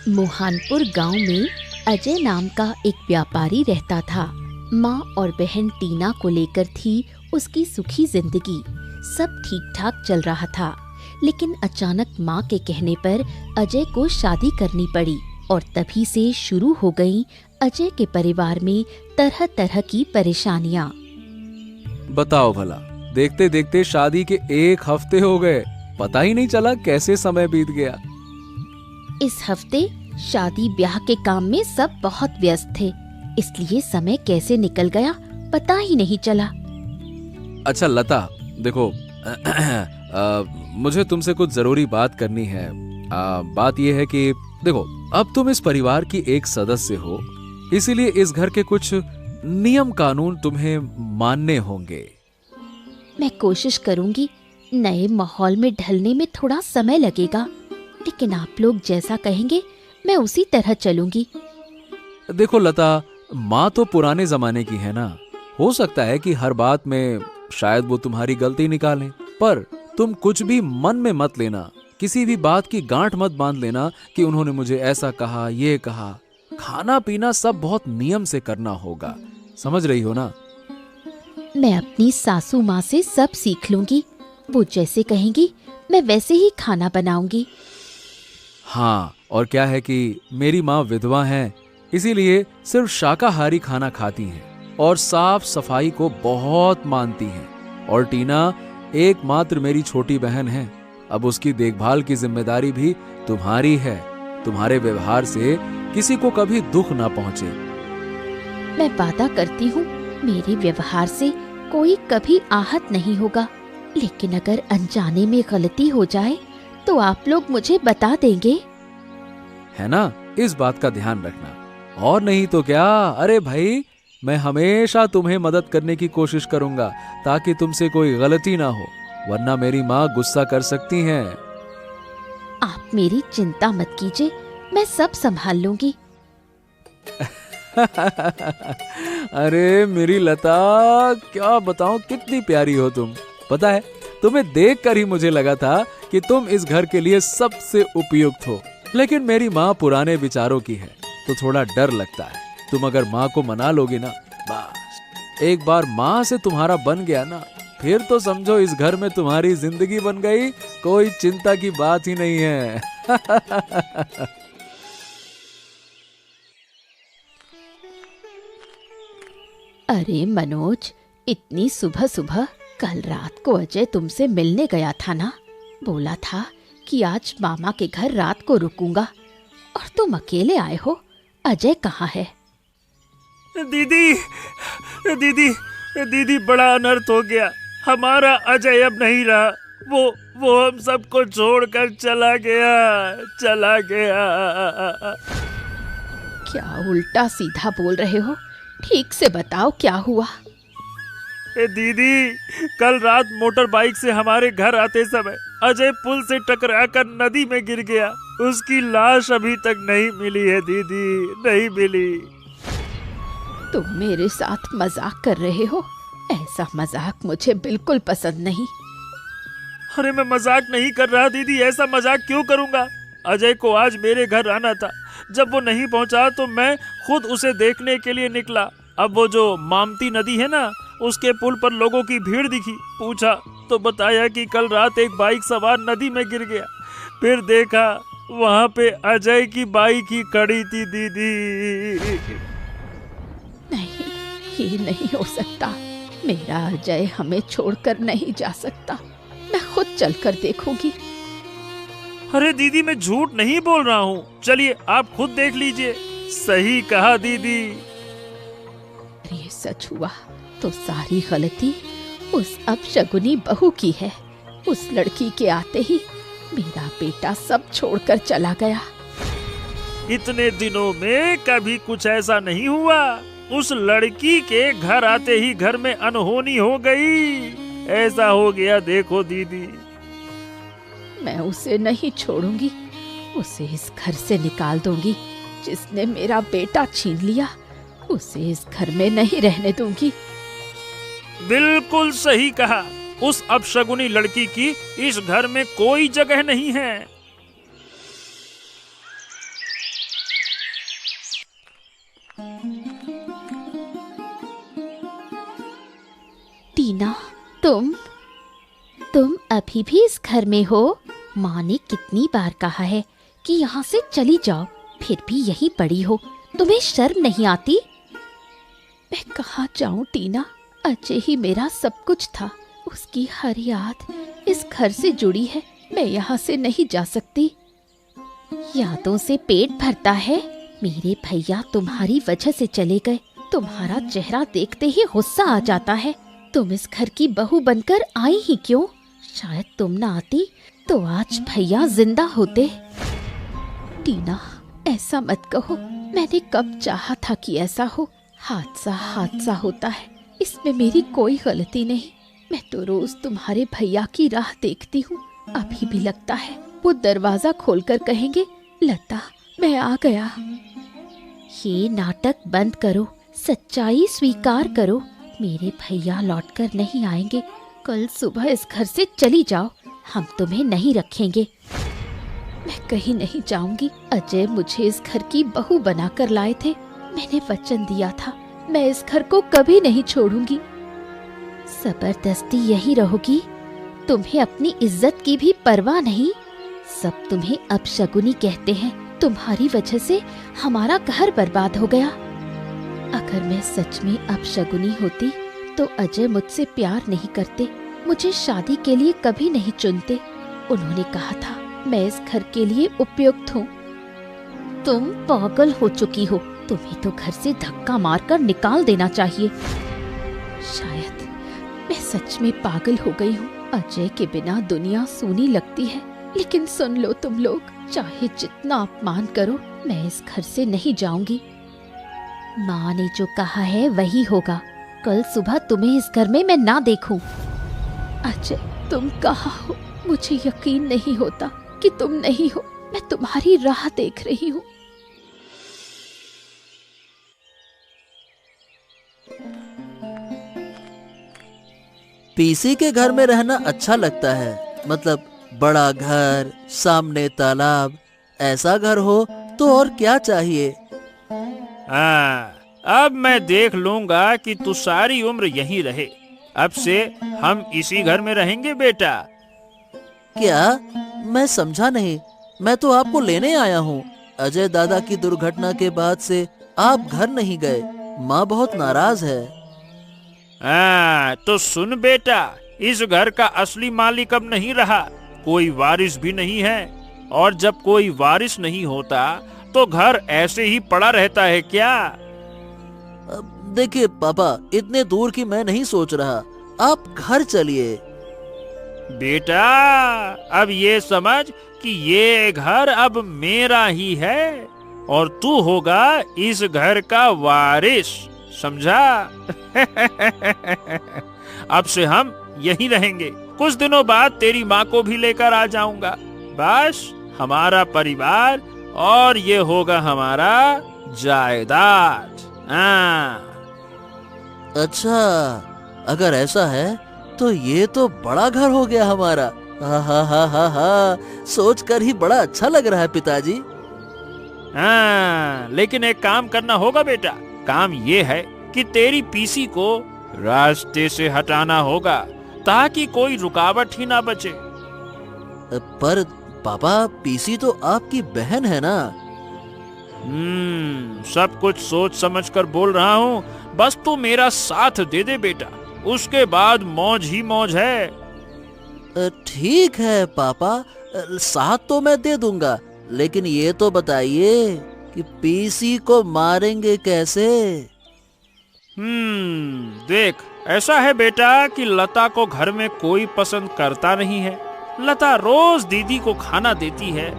मोहनपुर गांव में अजय नाम का एक व्यापारी रहता था। माँ और बहन टीना को लेकर थी उसकी सुखी जिंदगी। सब ठीक ठाक चल रहा था, लेकिन अचानक माँ के कहने पर अजय को शादी करनी पड़ी और तभी से शुरू हो गई अजय के परिवार में तरह तरह की परेशानियाँ। बताओ भला, देखते देखते शादी के 1 हफ्ते हो गए, पता ही नहीं चला कैसे समय बीत गया। इस हफ्ते शादी ब्याह के काम में सब बहुत व्यस्त थे, इसलिए समय कैसे निकल गया पता ही नहीं चला। अच्छा लता, देखो मुझे तुमसे कुछ जरूरी बात करनी है। बात यह है कि देखो, अब तुम इस परिवार की एक सदस्य हो, इसीलिए इस घर के कुछ नियम कानून तुम्हें मानने होंगे। मैं कोशिश करूंगी। नए माहौल में ढलने में थोड़ा समय लगेगा, लेकिन आप लोग जैसा कहेंगे मैं उसी तरह चलूंगी। देखो लता, माँ तो पुराने जमाने की है ना, हो सकता है कि हर बात में शायद वो तुम्हारी गलती निकालें, पर तुम कुछ भी मन में मत लेना, किसी भी बात की गांठ मत बांध लेना कि उन्होंने मुझे ऐसा कहा, ये कहा। खाना पीना सब बहुत नियम से करना होगा, समझ रही हो ना? मैं अपनी सासू माँ से सब सीख लूंगी, वो जैसे कहेंगी मैं वैसे ही खाना बनाऊंगी। हाँ, और क्या है कि मेरी माँ विधवा हैं, इसीलिए सिर्फ शाकाहारी खाना खाती हैं और साफ सफाई को बहुत मानती हैं। और टीना एकमात्र मेरी छोटी बहन है, अब उसकी देखभाल की जिम्मेदारी भी तुम्हारी है। तुम्हारे व्यवहार से किसी को कभी दुख ना पहुंचे। मैं वादा करती हूँ मेरे व्यवहार से कोई कभी आहत नहीं होगा, लेकिन अगर अनजाने में गलती हो जाए तो आप लोग मुझे बता देंगे, है ना? इस बात का ध्यान रखना। और नहीं तो क्या, अरे भाई, मैं हमेशा तुम्हें मदद करने की कोशिश करूंगा ताकि तुमसे कोई गलती ना हो, वरना मेरी माँ गुस्सा कर सकती हैं। आप मेरी चिंता मत कीजिए, मैं सब संभाल लूंगी। अरे मेरी लता, क्या बताऊं कितनी प्यारी हो तुम। पता है, तुम्हें देखकर ही मुझे लगा था कि तुम इस घर के लिए सबसे उपयुक्त हो, लेकिन मेरी माँ पुराने विचारों की है तो थोड़ा डर लगता है। तुम अगर माँ को मना लोगी ना, बस एक बार माँ से तुम्हारा बन गया ना, फिर तो समझो इस घर में तुम्हारी जिंदगी बन गई, कोई चिंता की बात ही नहीं है। अरे मनोज, इतनी सुबह सुबह? कल रात को अजय तुमसे मिलने गया था ना, बोला था कि आज मामा के घर रात को रुकूंगा, और तुम अकेले आए हो। अजय कहाँ है? दीदी दीदी दीदी, बड़ा अनर्थ हो गया। हमारा अजय अब नहीं रहा, वो हम सबको छोड़कर चला गया। क्या उल्टा सीधा बोल रहे हो? ठीक से बताओ क्या हुआ? दीदी, कल रात मोटर बाइक से हमारे घर आते समय अजय पुल से टकराकर नदी में गिर गया। उसकी लाश अभी तक नहीं मिली है दीदी, नहीं मिली। तुम मेरे साथ मजाक कर रहे हो? ऐसा मजाक मुझे बिल्कुल पसंद नहीं। अरे मैं मजाक नहीं कर रहा दीदी, ऐसा मजाक क्यों करूंगा? अजय को आज मेरे घर आना था, जब वो नहीं पहुंचा तो मैं खुद उसे देखने के लिए निकला। अब वो जो मामती नदी है ना, उसके पुल पर लोगों की भीड़ दिखी। पूछा तो बताया कि कल रात एक बाइक सवार नदी में गिर गया। फिर देखा वहां पे अजय की बाइक ही खड़ी थी दीदी। नहीं, ये नहीं हो सकता। मेरा अजय हमें छोड़कर नहीं जा सकता। मैं खुद चलकर देखूंगी। अरे दीदी, मैं झूठ नहीं बोल रहा हूँ, चलिए आप खुद देख लीजिए। सही कहा दीदी। ये सच हुआ तो सारी गलती उस अपशगुनी बहू की है। उस लड़की के आते ही मेरा बेटा सब छोड़कर चला गया। इतने दिनों में कभी कुछ ऐसा नहीं हुआ। उस लड़की के घर आते ही घर में अनहोनी हो गई। ऐसा हो गया, देखो दीदी। मैं उसे नहीं छोड़ूंगी, उसे इस घर से निकाल दूंगी। जिसने मेरा बेटा छीन लिया, उसे इस घर में नहीं रहने दूंगी। बिल्कुल सही कहा। उस अपशगुनी लड़की की इस घर में कोई जगह नहीं है। टीना, तुम अभी भी इस घर में हो? माँ ने कितनी बार कहा है कि यहाँ से चली जाओ, फिर भी यहीं पड़ी हो। तुम्हें शर्म नहीं आती? मैं कहाँ जाऊँ टीना, अजय ही मेरा सब कुछ था। उसकी हर याद इस घर से जुड़ी है। मैं यहाँ से नहीं जा सकती। यादों से पेट भरता है। मेरे भैया तुम्हारी वजह से चले गए। तुम्हारा चेहरा देखते ही गुस्सा आ जाता है। तुम इस घर की बहू बनकर आई ही क्यों? शायद तुम ना आती तो आज भैया जिंदा होते। टीना, ऐसा मत कहो। मैंने कब चाहा था कि ऐसा हो। हादसा होता है, इसमें मेरी कोई गलती नहीं। मैं तो रोज तुम्हारे भैया की राह देखती हूँ। अभी भी लगता है वो दरवाजा खोलकर कहेंगे, लता मैं आ गया। ये नाटक बंद करो, सच्चाई स्वीकार करो। मेरे भैया लौटकर नहीं आएंगे। कल सुबह इस घर से चली जाओ, हम तुम्हें नहीं रखेंगे। मैं कहीं नहीं जाऊंगी। अजय मुझे इस घर की बहू बनाकर लाए थे। मैंने वचन दिया था, मैं इस घर को कभी नहीं छोड़ूंगी। जबरदस्ती यही रहोगी? तुम्हें अपनी इज्जत की भी परवाह नहीं? सब तुम्हें अपशगुनी कहते हैं। तुम्हारी वजह से हमारा घर बर्बाद हो गया। अगर मैं सच में अपशगुनी होती तो अजय मुझसे प्यार नहीं करते, मुझे शादी के लिए कभी नहीं चुनते। उन्होंने कहा था मैं इस घर के लिए उपयुक्त हूँ। तुम पागल हो चुकी हो। तुम्हें तो घर से धक्का मारकर निकाल देना चाहिए। शायद मैं सच में पागल हो गई हूँ। अजय के बिना दुनिया सूनी लगती है। लेकिन सुन लो तुम लोग, चाहे जितना अपमान करो, मैं इस घर से नहीं जाऊंगी। माँ ने जो कहा है वही होगा। कल सुबह तुम्हें इस घर में मैं ना देखूं। अजय, तुम कहाँ हो? मुझे यकीन नहीं होता कि तुम नहीं हो। मैं तुम्हारी राह देख रही हूँ। पीसी के घर में रहना अच्छा लगता है। मतलब बड़ा घर, सामने तालाब, ऐसा घर हो तो और क्या चाहिए। अब मैं देख लूंगा कि तू सारी उम्र यहीं रहे। अब से हम इसी घर में रहेंगे बेटा। क्या? मैं समझा नहीं। मैं तो आपको लेने आया हूँ। अजय दादा की दुर्घटना के बाद से आप घर नहीं गए। माँ बहुत नाराज है। तो सुन बेटा, इस घर का असली मालिक अब नहीं रहा। कोई वारिस भी नहीं है। और जब कोई वारिस नहीं होता तो घर ऐसे ही पड़ा रहता है क्या? देखिए पापा, इतने दूर की मैं नहीं सोच रहा। आप घर चलिए। बेटा, अब ये समझ कि ये घर अब मेरा ही है और तू होगा इस घर का वारिस, समझा? अब से हम यहीं रहेंगे। कुछ दिनों बाद तेरी माँ को भी लेकर आ जाऊंगा। बस हमारा परिवार और ये होगा हमारा जायदाद। अच्छा, अगर ऐसा है तो ये तो बड़ा घर हो गया हमारा। हा हा हा हा हा, सोच कर ही बड़ा अच्छा लग रहा है पिताजी। लेकिन एक काम करना होगा बेटा। काम ये है कि तेरी पीसी को रास्ते से हटाना होगा ताकि कोई रुकावट ही ना बचे। पर पापा, पीसी तो आपकी बहन है ना। सब कुछ सोच समझ कर बोल रहा हूँ। बस तू मेरा साथ दे दे बेटा, उसके बाद मौज ही मौज है। ठीक है पापा, साथ तो मैं दे दूंगा, लेकिन ये तो बताइए कि पीसी को मारेंगे कैसे। देख, ऐसा है बेटा कि लता को घर में कोई पसंद करता नहीं है। लता रोज दीदी को खाना देती है।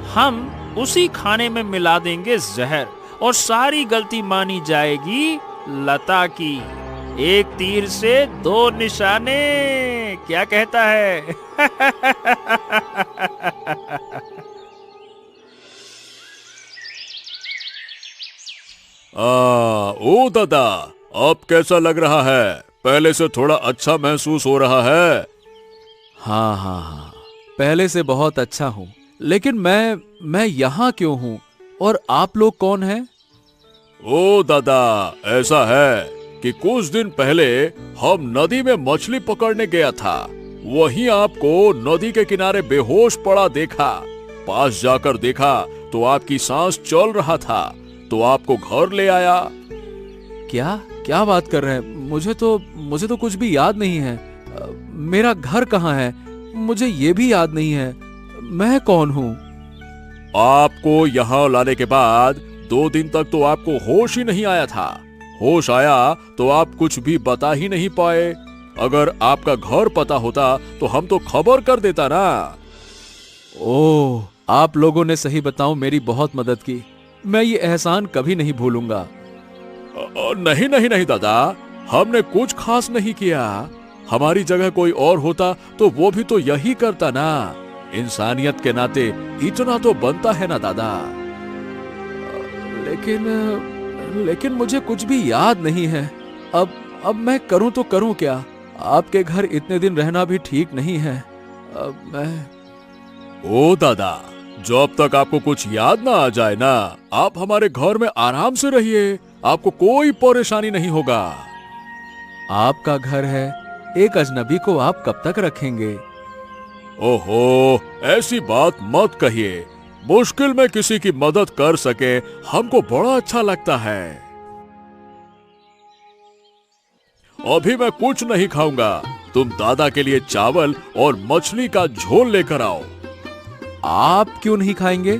हम उसी खाने में मिला देंगे जहर और सारी गलती मानी जाएगी लता की। एक तीर से दो निशाने, क्या कहता है? ओ दादा, अब कैसा लग रहा है? पहले से थोड़ा अच्छा महसूस हो रहा है? हाँ, पहले से बहुत अच्छा हूँ। लेकिन मैं यहाँ क्यों हूँ और आप लोग कौन हैं? ओ दादा, ऐसा है कि कुछ दिन पहले हम नदी में मछली पकड़ने गया था। वहीं आपको नदी के किनारे बेहोश पड़ा देखा। पास जाकर देखा तो आपकी सांस चल रहा था, तो आपको घर ले आया। क्या क्या बात कर रहे हैं? मुझे तो कुछ भी याद नहीं है। मेरा घर कहाँ है मुझे ये भी याद नहीं है। मैं कौन हूँ? आपको यहाँ लाने के बाद 2 दिन तक तो आपको होश ही नहीं आया था। होश आया तो आप कुछ भी बता ही नहीं पाए। अगर आपका घर पता होता तो हम तो खबर कर देता ना। ओह, आप लोगों ने सही बताऊं मेरी बहुत मदद की। मैं ये एहसान कभी नहीं भूलूंगा। नहीं नहीं नहीं दादा, हमने कुछ खास नहीं किया। हमारी जगह कोई और होता तो वो भी तो यही करता ना। इंसानियत के नाते इतना तो बनता है ना दादा। लेकिन मुझे कुछ भी याद नहीं है। अब मैं करूं तो करूं क्या? आपके घर इतने दिन रहना भी ठीक नहीं है। अब मैं ओ दादा, जब तक आपको कुछ याद ना आ जाए ना, आप हमारे घर में आराम से रहिए। आपको कोई परेशानी नहीं होगा। आपका घर है, एक अजनबी को आप कब तक रखेंगे? ओहो, ऐसी बात मत कहिए। मुश्किल में किसी की मदद कर सके हमको बड़ा अच्छा लगता है। अभी मैं कुछ नहीं खाऊंगा। तुम दादा के लिए चावल और मछली का झोल लेकर आओ। आप क्यों नहीं खाएंगे?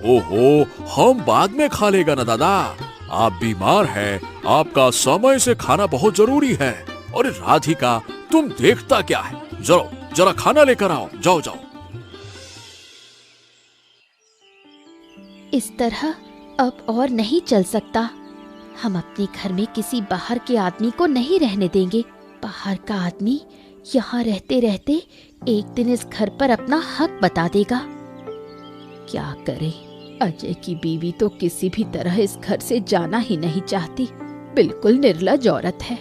ओहो, हम बाद में खा लेगा ना दादा। आप बीमार हैं, आपका समय से खाना बहुत जरूरी है। अरे राधिका, तुम देखता क्या है? जरा खाना लेकर आओ। जाओ जाओ। इस तरह अब और नहीं चल सकता। हम अपने घर में किसी बाहर के आदमी को नहीं रहने देंगे। बाहर का आदमी यहाँ रहते रहते एक दिन इस घर पर अपना हक बता देगा। क्या करे, अजय की बीवी तो किसी भी तरह इस घर से जाना ही नहीं चाहती। बिल्कुल निर्लज औरत है।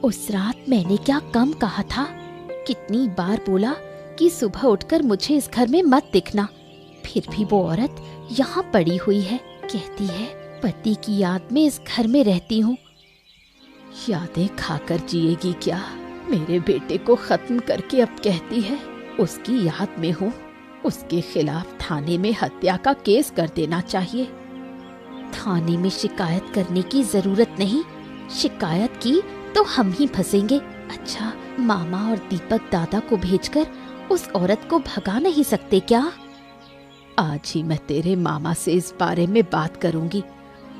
उस रात मैंने क्या कम कहा था? कितनी बार बोला कि सुबह उठकर मुझे इस घर में मत दिखना। फिर भी वो औरत यहाँ पड़ी हुई है। कहती है पति की याद में इस घर में रहती हूँ। यादें खाकर जिएगी क्या? मेरे बेटे को खत्म करके अब कहती है उसकी याद में हूँ। उसके खिलाफ थाने में हत्या का केस कर देना चाहिए। थाने में शिकायत करने की जरूरत नहीं। शिकायत की तो हम ही फंसेंगे। अच्छा, मामा और दीपक दादा को भेजकर उस औरत को भगा नहीं सकते क्या? आज ही मैं तेरे मामा से इस बारे में बात करूंगी।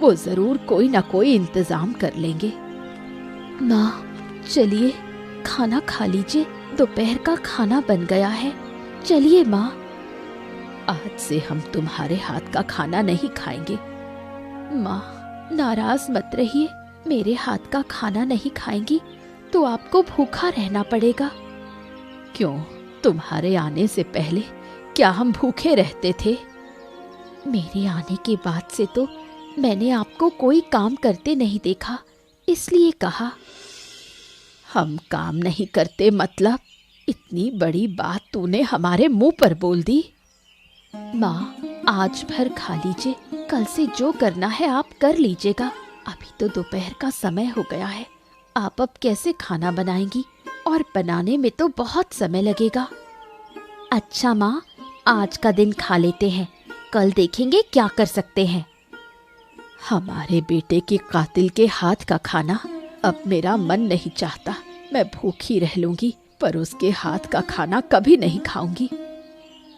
वो जरूर कोई ना कोई इंतजाम कर लेंगे। माँ, चलिए खाना खा लीजिए। दोपहर का खाना बन गया है। चलिए माँ, आज से हम तुम्हारे हाथ का खाना नहीं खाएंगे। माँ, नाराज मत रहिए। मेरे हाथ का खाना नहीं खाएंगी तो आपको भूखा रहना पड़ेगा। क्यों, तुम्हारे आने से पहले क्या हम भूखे रहते थे? मेरे आने के बाद से तो मैंने आपको कोई काम करते नहीं देखा, इसलिए कहा। हम काम नहीं करते मतलब? इतनी बड़ी बात तूने हमारे मुंह पर बोल दी। माँ, आज भर खा लीजिए। कल से जो करना है आप कर लीजिएगा। अभी तो दोपहर का समय हो गया है। आप अब कैसे खाना बनाएंगी? और बनाने में तो बहुत समय लगेगा। अच्छा माँ, आज का दिन खा लेते हैं, कल देखेंगे क्या कर सकते हैं। हमारे बेटे के कातिल के हाथ का खाना अब मेरा मन नहीं चाहता। मैं भूखी रह लूंगी पर उसके हाथ का खाना कभी नहीं खाऊंगी।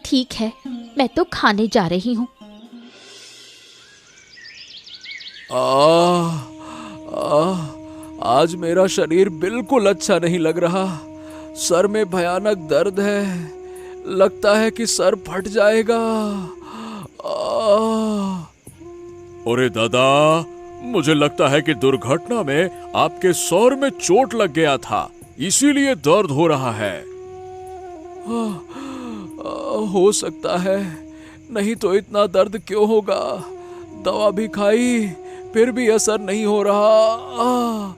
ठीक है, मैं तो खाने जा रही हूँ। आज मेरा शरीर बिल्कुल अच्छा नहीं लग रहा। सर में भयानक दर्द है। लगता है कि सर फट जाएगा। अरे दादा, मुझे लगता है कि दुर्घटना में आपके सर में चोट लग गया था, इसीलिए दर्द हो रहा है। हो सकता है, नहीं तो इतना दर्द क्यों होगा? दवा भी खाई फिर भी असर नहीं हो रहा।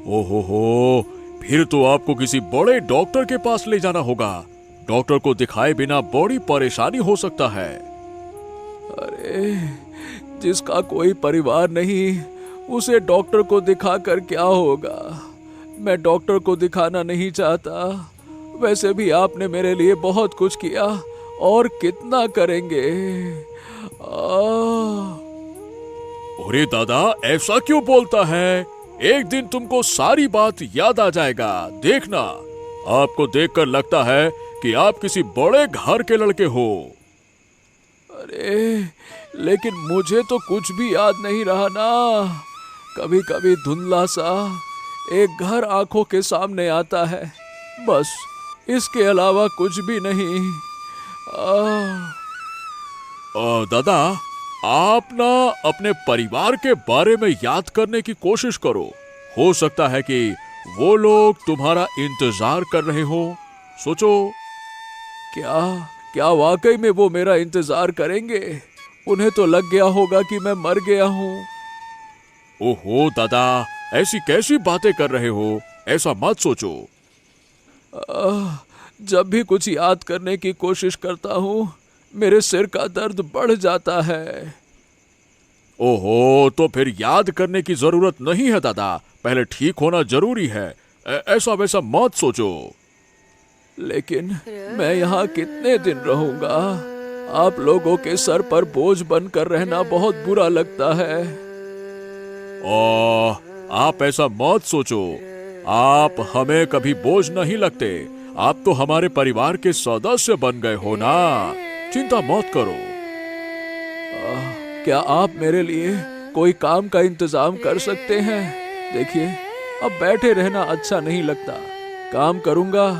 ओहो, फिर तो आपको किसी बड़े डॉक्टर के पास ले जाना होगा। डॉक्टर को दिखाए बिना बड़ी परेशानी हो सकता है। अरे, जिसका कोई परिवार नहीं, उसे डॉक्टर को दिखाकर क्या होगा? मैं डॉक्टर को दिखाना नहीं चाहता। वैसे भी आपने मेरे लिए बहुत कुछ किया, और कितना करेंगे? अरे दादा, ऐसा क्यों बोलता है? एक दिन तुमको सारी बात याद आ जाएगा, देखना। आपको देखकर लगता है कि आप किसी बड़े घर के लड़के हो। अरे, लेकिन मुझे तो कुछ भी याद नहीं रहा ना। कभी कभी धुंधला सा एक घर आंखों के सामने आता है, बस इसके अलावा कुछ भी नहीं। दादा, आप ना अपने परिवार के बारे में याद करने की कोशिश करो। हो सकता है कि वो लोग तुम्हारा इंतजार कर रहे हो। सोचो। क्या वाकई में वो मेरा इंतजार करेंगे? उन्हें तो लग गया होगा कि मैं मर गया हूँ। ओहो दादा, ऐसी कैसी बातें कर रहे हो? ऐसा मत सोचो। जब भी कुछ याद करने की कोशिश करता हूँ, मेरे सिर का दर्द बढ़ जाता है। ओहो, तो फिर याद करने की जरूरत नहीं है दादा, पहले ठीक होना जरूरी है। ऐसा वैसा मत सोचो। लेकिन मैं यहाँ कितने दिन रहूंगा? आप लोगों के सर पर बोझ बनकर रहना बहुत बुरा लगता है। आप ऐसा मत सोचो। आप हमें कभी बोझ नहीं लगते। आप तो हमारे परिवार के सदस्य बन गए हो ना, चिंता मत करो। क्या आप मेरे लिए कोई काम का इंतजाम कर सकते हैं? देखिए, अब बैठे रहना अच्छा नहीं लगता। काम करूंगा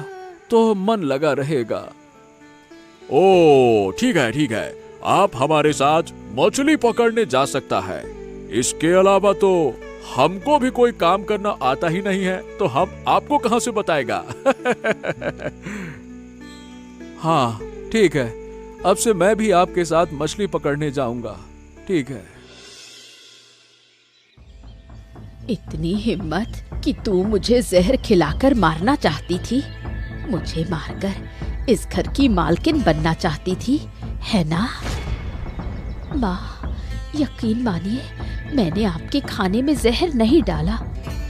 तो मन लगा रहेगा। ओ, ठीक है ठीक है, आप हमारे साथ मछली पकड़ने जा सकता है। इसके अलावा तो हमको भी कोई काम करना आता ही नहीं है, तो हम आपको कहां से बताएगा? हाँ ठीक है, अब से मैं भी आपके साथ मछली पकड़ने जाऊंगा। ठीक है। इतनी हिम्मत कि तू मुझे जहर खिलाकर मारना चाहती थी, मुझे मारकर इस घर की मालकिन बनना चाहती थी, है ना? माँ, यकीन मानिए, मैंने आपके खाने में जहर नहीं डाला।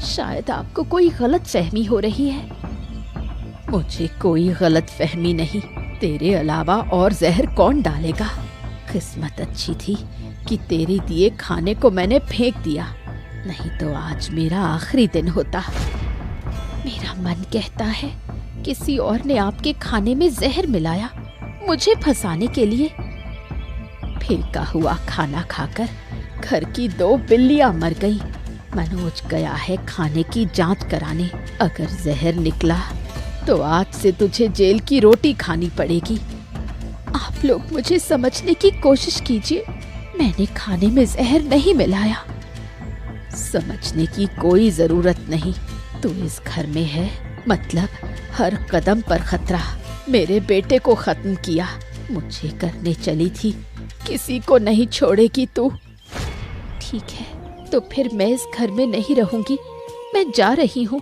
शायद आपको कोई गलत फहमी हो रही है। मुझे कोई गलत फहमी नहीं। तेरे अलावा और जहर कौन डालेगा? किस्मत अच्छी थी कि तेरे दिए खाने को मैंने फेंक दिया, नहीं तो आज मेरा आखिरी दिन होता। मेरा मन कहता है किसी और ने आपके खाने में जहर मिलाया, मुझे फंसाने के लिए। फेंका हुआ खाना खाकर घर की 2 बिल्लियां मर गई। मनोज गया है खाने की जांच कराने। अगर जहर निकला तो आज से तुझे जेल की रोटी खानी पड़ेगी। आप लोग मुझे समझने की कोशिश कीजिए, मैंने खाने में जहर नहीं मिलाया। समझने की कोई जरूरत नहीं। तू इस घर में है, मतलब हर कदम पर खतरा। मेरे बेटे को खत्म किया, मुझे करने चली थी, किसी को नहीं छोड़ेगी तू। ठीक है, तो फिर मैं इस घर में नहीं रहूंगी, मैं जा रही हूँ।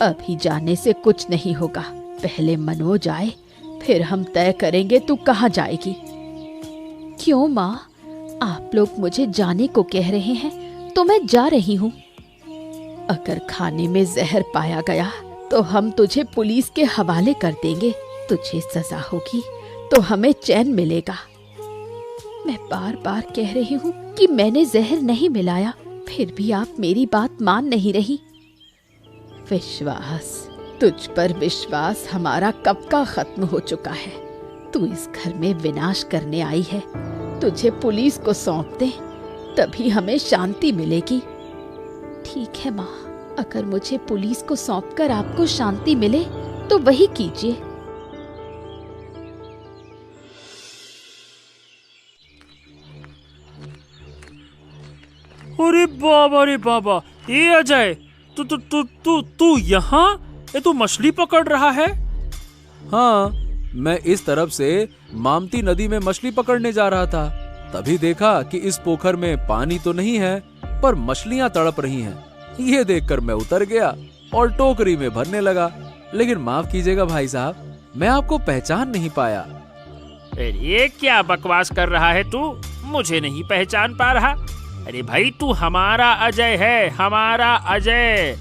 अभी जाने से कुछ नहीं होगा, पहले मनोज आए, फिर हम तय करेंगे तू कहाँ जाएगी। क्यों माँ, आप लोग मुझे जाने को कह रहे हैं तो मैं जा रही हूँ। अगर खाने में जहर पाया गया तो हम तुझे पुलिस के हवाले कर देंगे। तुझे सजा होगी तो हमें चैन मिलेगा। मैं बार बार कह रही हूँ कि मैंने जहर नहीं मिलाया, फिर भी आप मेरी बात मान नहीं रही। विश्वास, तुझ पर विश्वास हमारा कब का खत्म हो चुका है। तू इस घर में विनाश करने आई है, तुझे पुलिस को सौंप दे, तभी हमें शांति मिलेगी। ठीक है माँ, अगर मुझे पुलिस को सौंपकर आपको शांति मिले तो वही कीजिए। अरे बाबा रे बाबा, ये अजय, तू यहाँ? ये तू मछली पकड़ रहा है? हाँ, मैं इस तरफ से मामती नदी में मछली पकड़ने जा रहा था। तभी देखा कि इस पोखर में पानी तो नहीं है, पर मछलियां तड़प रही हैं। ये देखकर मैं उतर गया और टोकरी में भरने लगा। लेकिन माफ कीजिएगा भाई साहब, मैं आपको पहचान नहीं पाया। ये क्या बकवास कर रहा है तू? मुझे नहीं पहचान पा रहा? अरे भाई तू हमारा अजय है, हमारा अजय।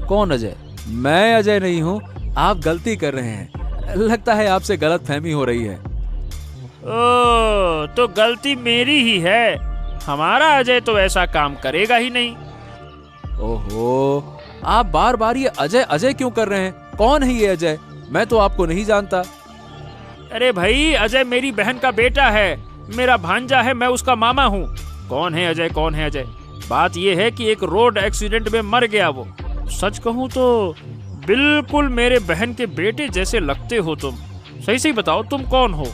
कौन अजय? मैं अजय नहीं हूँ। आप गलती कर रहे हैं। लगता है आपसे गलतफहमी हो रही है। ओ, तो गलती मेरी ही है। हमारा अजय तो ऐसा काम करेगा ही नहीं। ओहो, आप बार बार ये अजय अजय क्यों कर रहे हैं? कौन है ये अजय? मैं तो आपको नहीं जानता। अरे भाई, अजय मेरी बहन का बेटा है, मेरा भांजा है, मैं उसका मामा हूँ। कौन है अजय, कौन है अजय? बात यह है कि एक रोड एक्सीडेंट में मर गया वो। सच कहूँ तो बिल्कुल मेरे बहन के बेटे जैसे लगते हो तुम। सही सही बताओ, तुम कौन हो?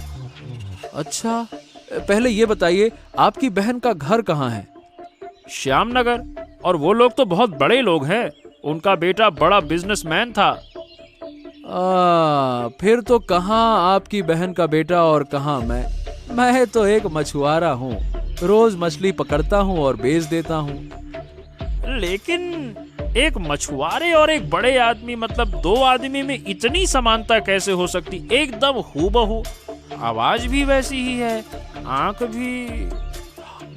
अच्छा, पहले ये बताइए आपकी बहन का घर कहाँ है? श्यामनगर। और वो लोग तो बहुत बड़े लोग हैं। उनका बेटा बड़ा बिजनेसमैन था। फिर तो कहाँ आपकी बहन का बेटा और कहाँ मैं तो एक मछुआरा हूँ। रोज मछली पकड़ता हूँ और बेच देता हूँ। लेकिन एक मछुआरे और एक बड़े आदमी, मतलब दो आदमी में इतनी समानता कैसे हो सकती? एकदम हूबहू। आवाज भी वैसी ही है, आंख भी,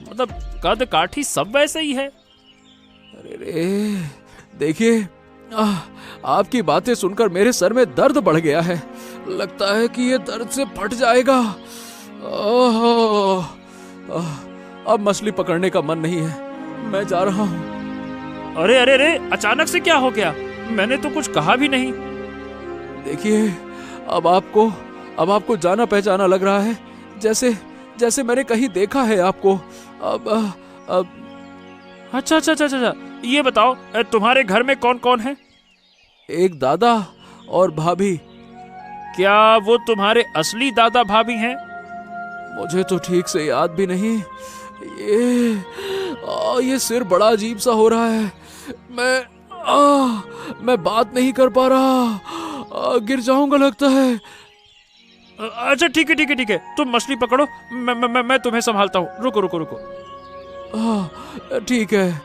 मतलब कद काठी सब वैसे ही है। अरे देखिए, आपकी बातें सुनकर मेरे सर में दर्द बढ़ गया है। लगता है कि ये दर्द से फट जाएगा। अब मछली पकड़ने का मन नहीं है, मैं जा रहा हूँ। अरे अरे अरे, अचानक से क्या हो गया? मैंने तो कुछ कहा भी नहीं। देखिए, अब आपको जाना पहचाना लग रहा है, जैसे मैंने कहीं देखा है आपको। अब अच्छा, ये बताओ तुम्हारे घर में कौन कौन है? एक दादा और भाभी। क्या वो तुम्हारे असली दादा भाभी हैं? मुझे तो ठीक से याद भी नहीं। ये सिर बड़ा अजीब सा हो रहा है। मैं बात नहीं कर पा रहा। गिर जाऊंगा लगता है। अच्छा ठीक है, तुम मछली पकड़ो, मैं तुम्हें संभालता हूँ। रुको। ठीक है।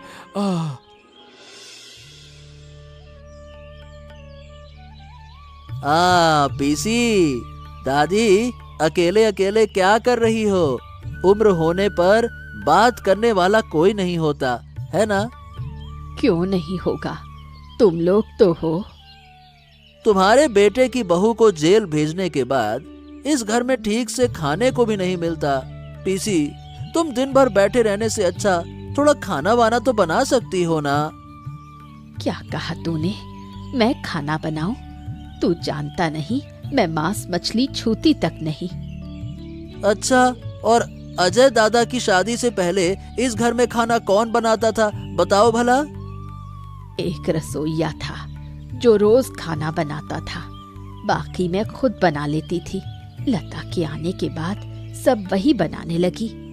पीसी, दादी, अकेले अकेले क्या कर रही हो? उम्र होने पर बात करने वाला कोई नहीं होता, है ना? क्यों नहीं होगा, तुम लोग तो हो। तुम्हारे बेटे की बहू को जेल भेजने के बाद इस घर में ठीक से खाने को भी नहीं मिलता। पीसी, तुम दिन भर बैठे रहने से अच्छा थोड़ा खाना वाना तो बना सकती हो ना? क्या कहा तूने? मैं खाना बनाऊं? तू जानता नहीं, मैं मांस मछली छूती तक नहीं। अच्छा, और अजय दादा की शादी से पहले इस घर में खाना कौन बनाता था, बताओ भला? एक रसोइया था जो रोज खाना बनाता था, बाकी मैं खुद बना लेती थी। लता के आने के बाद सब वही बनाने लगी।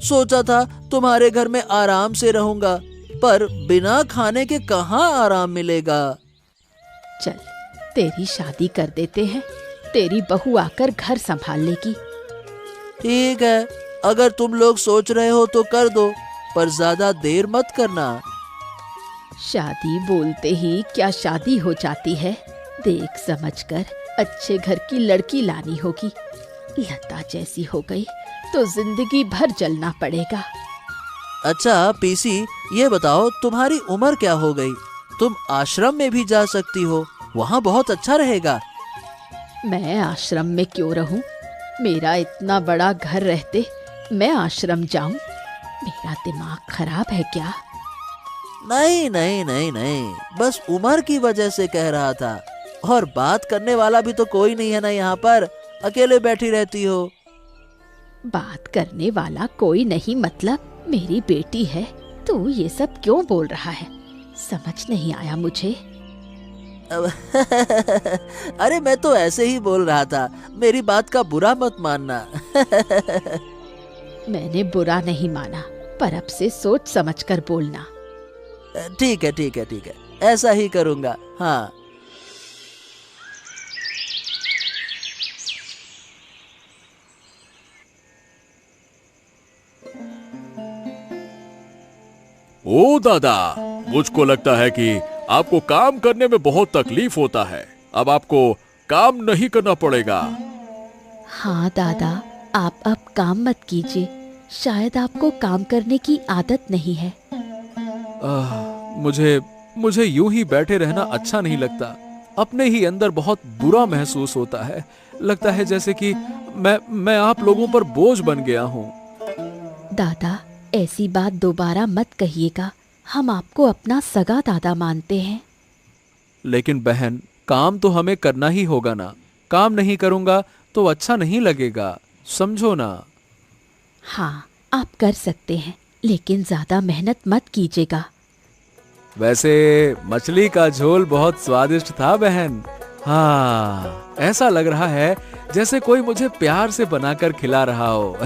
सोचा था तुम्हारे घर में आराम से रहूंगा, पर बिना खाने के कहाँ आराम मिलेगा। चल, तेरी शादी कर देते हैं, तेरी बहू आकर घर संभाल लेगी। ठीक है, अगर तुम लोग सोच रहे हो तो कर दो, पर ज्यादा देर मत करना। शादी बोलते ही क्या शादी हो जाती है? देख समझकर अच्छे घर की लड़की लानी होगी। लता जैसी हो गई तो जिंदगी भर जलना पड़ेगा। अच्छा पीसी, ये बताओ तुम्हारी उम्र क्या हो गई? तुम आश्रम में भी जा सकती हो, वहाँ बहुत अच्छा रहेगा। मैं आश्रम में क्यों रहूं? मेरा इतना बड़ा घर रहते मैं आश्रम जाऊं? मेरा दिमाग खराब है क्या? नहीं, बस उम्र की वजह से कह रहा था। और बात करने वाला भी तो कोई नहीं है ना यहाँ पर, अकेले बैठी रहती हो। बात करने वाला कोई नहीं मतलब मेरी बेटी है। तू ये सब क्यों बोल रहा है? समझ नहीं आया मुझे। अरे मैं तो ऐसे ही बोल रहा था, मेरी बात का बुरा मत मानना। मैंने बुरा नहीं माना, पर अब से सोच समझकर बोलना। ठीक है, ऐसा ही करूँगा। हाँ। ओ दादा, मुझको लगता है कि आपको काम करने में बहुत तकलीफ होता है। अब आपको काम नहीं करना पड़ेगा। हाँ दादा, आप अब काम मत कीजिए, शायद आपको काम करने की आदत नहीं है। मुझे यूं ही बैठे रहना अच्छा नहीं लगता। अपने ही अंदर बहुत बुरा महसूस होता है। लगता है जैसे कि मैं आप लोगों पर बोझ बन गया हूँ। दादा, ऐसी बात दोबारा मत कहिएगा। हम आपको अपना सगा दादा मानते हैं। लेकिन बहन, काम तो हमें करना ही होगा ना। काम नहीं करूंगा तो अच्छा नहीं लगेगा, समझो ना। हाँ, आप कर सकते हैं, लेकिन ज्यादा मेहनत मत कीजिएगा। वैसे मछली का झोल बहुत स्वादिष्ट था बहन। हाँ, ऐसा लग रहा है जैसे कोई मुझे प्यार से बनाकर खिला रहा हो।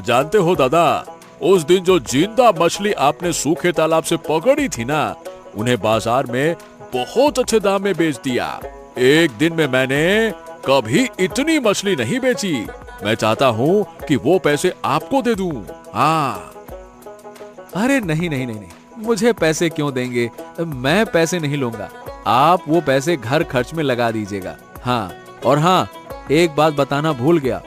जानते हो दादा, उस दिन जो जिंदा मछली आपने सूखे तालाब से पकड़ी थी ना, उन्हें बाजार में बहुत अच्छे दाम में बेच दिया। एक दिन में मैंने कभी इतनी मछली नहीं बेची। मैं चाहता हूँ कि वो पैसे आपको दे दूं। हाँ। अरे नहीं नहीं नहीं नहीं, मुझे पैसे क्यों देंगे? मैं पैसे नहीं लूंगा। आप वो पैसे घर खर्च में लगा दीजिएगा। हाँ, और हाँ, एक बात बताना भूल गया।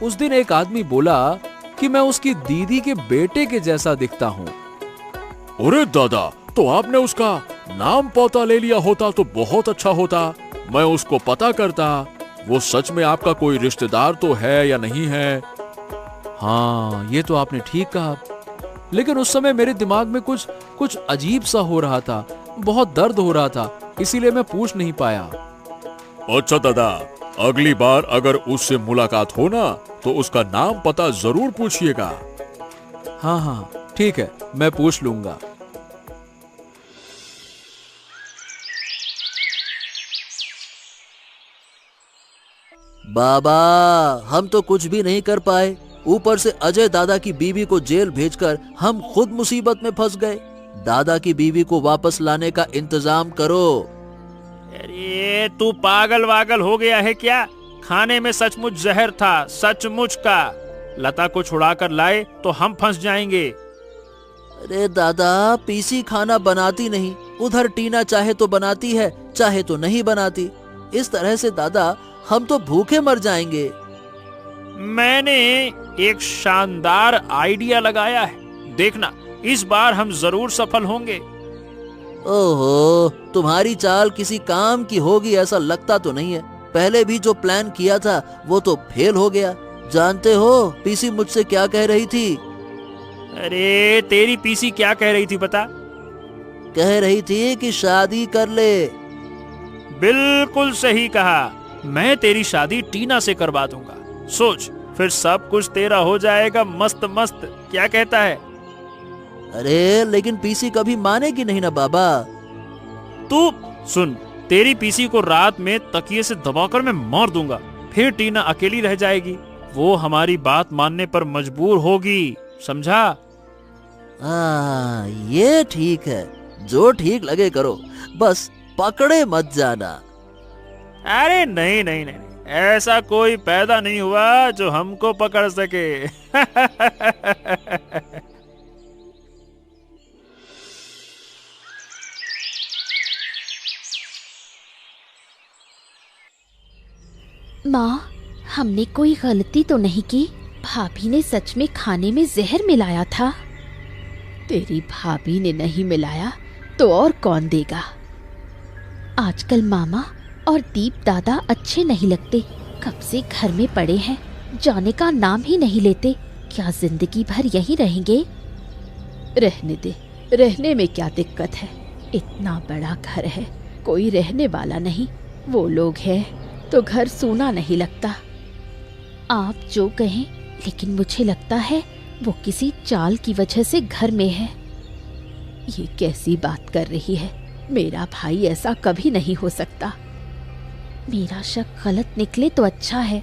उस दिन एक आदमी बोला कि मैं उसकी दीदी के बेटे के जैसा दिखता हूँ। अरे दादा, तो आपने उसका नाम पता ले लिया होता तो बहुत अच्छा होता। मैं उसको पता करता, वो सच में आपका कोई रिश्तेदार तो है या नहीं है। हाँ, ये तो आपने ठीक कहा, लेकिन उस समय मेरे दिमाग में कुछ अजीब सा हो रहा था। बहुत दर्द हो रहा था, इसीलिए मैं पूछ नहीं पाया। अच्छा दादा, अगली बार अगर उससे मुलाकात हो ना, तो उसका नाम पता जरूर पूछिएगा। हाँ हाँ, ठीक है, मैं पूछ लूंगा। बाबा, हम तो कुछ भी नहीं कर पाए। ऊपर से अजय दादा की बीवी को जेल भेजकर हम खुद मुसीबत में फंस गए। दादा की बीवी को वापस लाने का इंतजाम करो। अरे तू पागल वागल हो गया है क्या? खाने में सचमुच जहर था, सचमुच का। लता को छुड़ा कर लाए तो हम फंस जाएंगे। अरे दादा, पीसी खाना बनाती नहीं, उधर टीना चाहे तो बनाती है, चाहे तो नहीं बनाती। इस तरह से दादा हम तो भूखे मर जाएंगे। मैंने एक शानदार आइडिया लगाया है, देखना इस बार हम जरूर सफल होंगे। ओहो, तुम्हारी चाल किसी काम की होगी ऐसा लगता तो नहीं है। पहले भी जो प्लान किया था वो तो फेल हो गया। जानते हो पीसी मुझसे क्या कह रही थी? अरे तेरी पीसी क्या कह रही थी बता? कह रही थी कि शादी कर ले। बिल्कुल सही कहा, मैं तेरी शादी टीना से करवा दूंगा। सोच, फिर सब कुछ तेरा हो जाएगा मस्त मस्त। क्या कहता है? अरे लेकिन पीसी कभी मानेगी नहीं ना बाबा। तू सुन, तेरी पीसी को रात में तकिए से दबाकर मैं मार दूंगा, फिर टीना अकेली रह जाएगी। वो हमारी बात मानने पर मजबूर होगी, समझा? ये ठीक है, जो ठीक लगे करो, बस पकड़े मत जाना। अरे नहीं नहीं नहीं, ऐसा कोई पैदा नहीं हुआ जो हमको पकड़ सके। माँ, हमने कोई गलती तो नहीं की? भाभी ने सच में खाने में जहर मिलाया था? तेरी भाभी ने नहीं मिलाया तो और कौन देगा? आजकल मामा और दीप दादा अच्छे नहीं लगते। कब से घर में पड़े हैं, जाने का नाम ही नहीं लेते। क्या जिंदगी भर यहीं रहेंगे? रहने दे, रहने में क्या दिक्कत है? इतना बड़ा घर है, कोई रहने वाला नहीं। वो लोग हैं तो घर सूना नहीं लगता। आप जो कहें, लेकिन मुझे लगता है वो किसी चाल की वजह से घर में है। ये कैसी बात कर रही है? मेरा भाई ऐसा कभी नहीं हो सकता। मेरा शक गलत निकले तो अच्छा है।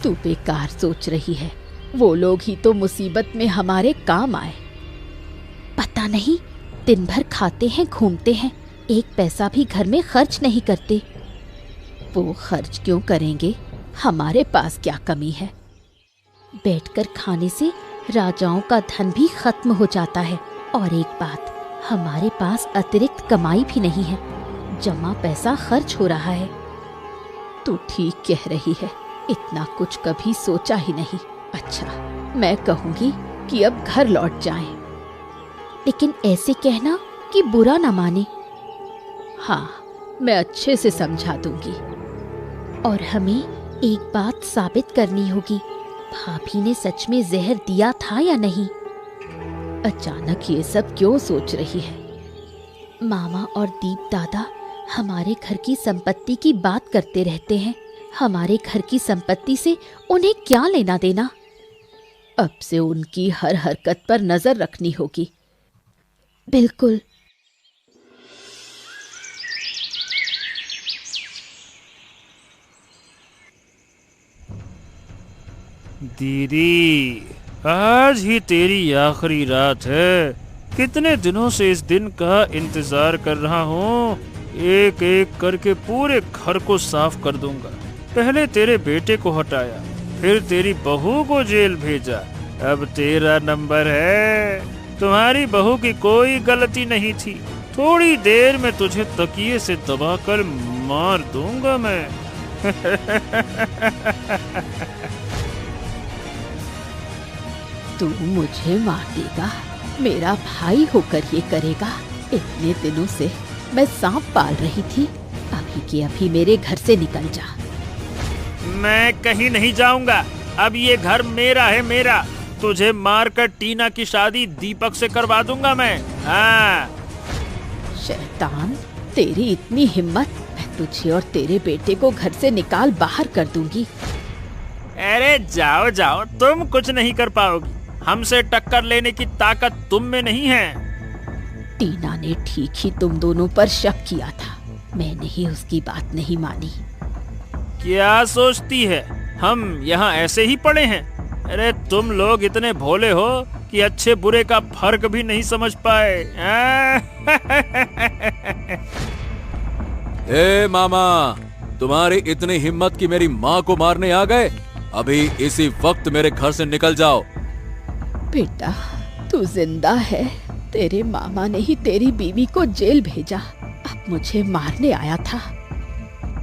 तू बेकार सोच रही है, वो लोग ही तो मुसीबत में हमारे काम आए। पता नहीं, दिन भर खाते हैं, घूमते हैं, एक पैसा भी घर में खर्च नहीं करते। वो खर्च क्यों करेंगे? हमारे पास क्या कमी है? बैठकर खाने से राजाओं का धन भी खत्म हो जाता है। और एक बात, हमारे पास अतिरिक्त कमाई भी नहीं है। जमा पैसा खर्च हो रहा है। तू ठीक कह रही है, इतना कुछ कभी सोचा ही नहीं। अच्छा, मैं कहूंगी कि अब घर लौट जाएं। लेकिन ऐसे कहना कि बुरा ना माने। हाँ, मैं अच्छे से समझा दूंगी। और हमें एक बात साबित करनी होगी, भाभी ने सच में जहर दिया था या नहीं। अचानक ये सब क्यों सोच रही है? मामा और दीप दादा हमारे घर की संपत्ति की बात करते रहते हैं। हमारे घर की संपत्ति से उन्हें क्या लेना देना? अब से उनकी हर हरकत पर नजर रखनी होगी। बिल्कुल। दीदी, आज ही तेरी आखिरी रात है। कितने दिनों से इस दिन का इंतजार कर रहा हूँ। एक एक करके पूरे घर को साफ कर दूंगा। पहले तेरे बेटे को हटाया, फिर तेरी बहू को जेल भेजा, अब तेरा नंबर है। तुम्हारी बहू की कोई गलती नहीं थी। थोड़ी देर में तुझे तकिए से दबाकर मार दूंगा मैं। तू मुझे मार देगा? मेरा भाई होकर ये करेगा? इतने दिनों से मैं सांप पाल रही थी। अभी के अभी मेरे घर से निकल जा। मैं कहीं नहीं जाऊंगा। अब ये घर मेरा है, मेरा। तुझे मारकर टीना की शादी दीपक से करवा दूंगा मैं। हाँ। शैतान, तेरी इतनी हिम्मत! मैं तुझे और तेरे बेटे को घर से निकाल बाहर कर दूंगी। अरे जाओ जाओ, तुम कुछ नहीं कर पाओगी। हमसे टक्कर लेने की ताकत तुम में नहीं है। टीना ने ठीक ही तुम दोनों पर शक किया था। मैंने ही उसकी बात नहीं मानी। क्या सोचती है हम यहाँ ऐसे ही पड़े हैं? अरे तुम लोग इतने भोले हो कि अच्छे बुरे का फर्क भी नहीं समझ पाए। ए मामा, तुम्हारी इतनी हिम्मत कि मेरी माँ को मारने आ गए? अभी इसी वक्त मेरे घर से निकल जाओ। बेटा, तू जिंदा है। तेरे मामा ने ही तेरी बीवी को जेल भेजा। अब मुझे मारने आया था।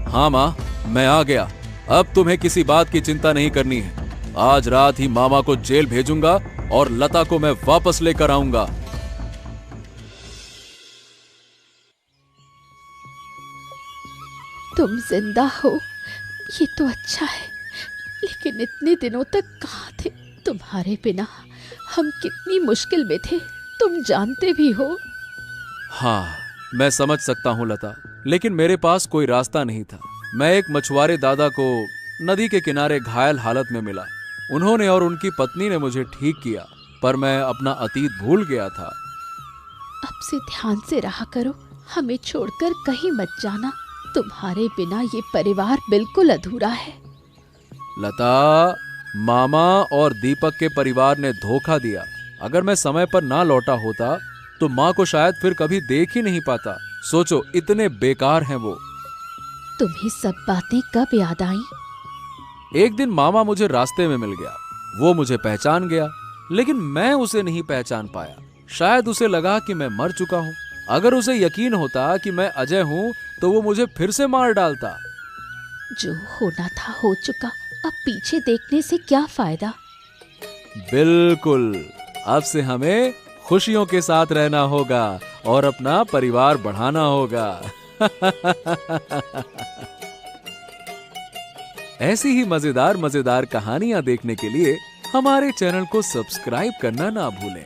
हाँ माँ, मैं आ गया। अब तुम्हें किसी बात की चिंता नहीं करनी है। आज रात ही मामा को जेल भेजूंगा और लता को मैं वापस लेकर आऊंगा। तुम जिंदा हो, ये तो अच्छा है। लेकिन इतने दिनों तक कहाँ थे? तुम्हारे बिना हम कितनी मुश्किल में थे, तुम जानते भी हो। हाँ, मैं समझ सकता हूँ लता, लेकिन मेरे पास कोई रास्ता नहीं था। मैं एक मछुआरे दादा को नदी के किनारे घायल हालत में मिला। उन्होंने और उनकी पत्नी ने मुझे ठीक किया, पर मैं अपना अतीत भूल गया था। अब से ध्यान से रहा करो, हमें छोड़कर कहीं मत जाना। तुम्हारे बिना ये परिवार बिल्कुल अधूरा है। लता, मामा और दीपक के परिवार ने धोखा दिया। अगर मैं समय पर ना लौटा होता तो माँ को शायद फिर कभी देख ही नहीं पाता। सोचो, इतने बेकार हैं वो। तुम्हें सब बातें कब याद आई? एक दिन मामा मुझे रास्ते में मिल गया। वो मुझे पहचान गया, लेकिन मैं उसे नहीं पहचान पाया। शायद उसे लगा कि मैं मर चुका हूँ। अगर उसे यकीन होता कि मैं अजय हूँ तो वो मुझे फिर से मार डालता। जो होना था हो चुका, अब पीछे देखने से क्या फायदा? बिल्कुल, अब से हमें खुशियों के साथ रहना होगा और अपना परिवार बढ़ाना होगा। ऐसी ही मजेदार कहानियां देखने के लिए हमारे चैनल को सब्सक्राइब करना ना भूलें।